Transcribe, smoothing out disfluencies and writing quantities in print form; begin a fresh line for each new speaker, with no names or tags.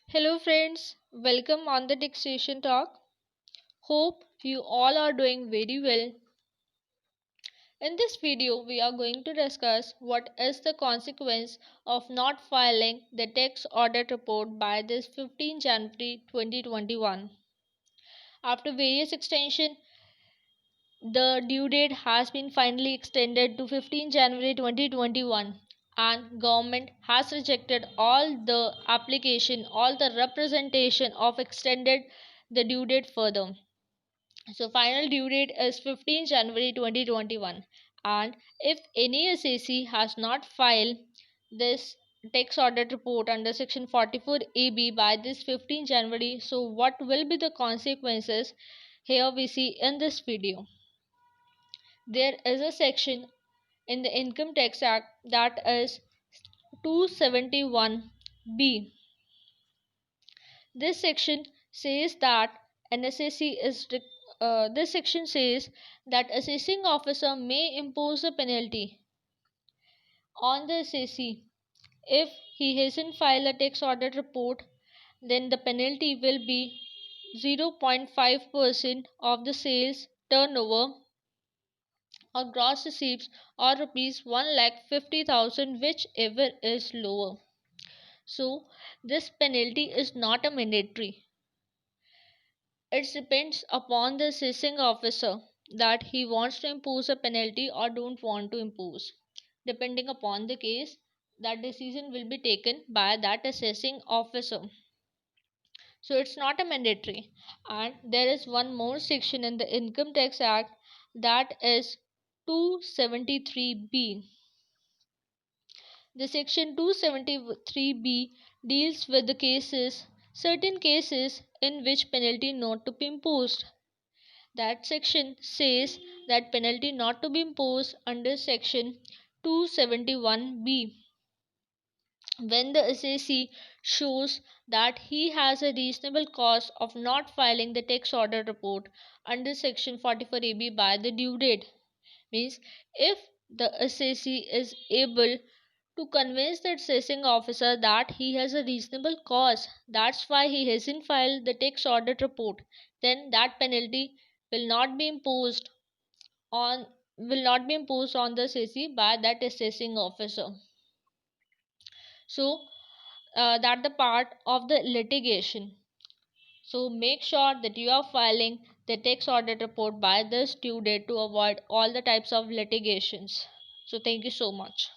Hello friends, welcome on the Taxation Talk. Hope you all are doing very well. In this video, we are going to discuss what is the consequence of not filing the tax audit report by this 15 January 2021. After various extension, the due date has been finally extended to 15 January 2021 and government has rejected all the representation of extended the due date further. So final due date is 15 January 2021 and if any SAC has not filed this tax audit report under section 44AB by this 15 January, so what will be the consequences? Here we see in this video. There is a section in the Income Tax Act that is 271B. This section says that an assessee is this section says that assessing officer may impose a penalty on the assessee if he hasn't filed a tax audit report. Then the penalty will be 0.5% of the sales turnover or gross receipts or rupees 1,50,000, whichever is lower. So this penalty is not a mandatory. It depends upon the assessing officer that he wants to impose a penalty or don't want to impose. Depending upon the case, that decision will be taken by that assessing officer. So it's not a mandatory. And there is one more section in the Income Tax Act that is 273B. The section 273B deals with the certain cases in which penalty not to be imposed. That section says that penalty not to be imposed under section 271B when the assessee shows that he has a reasonable cause of not filing the tax audit report under section 44AB by the due date. Means if the assessee is able to convince the assessing officer that he has a reasonable cause, that's why he hasn't filed the tax audit report, then that penalty will not be imposed on the assessee by that assessing officer. So that the part of the litigation. So make sure that you are filing the tax audit report by this due date to avoid all the types of litigations. So thank you so much.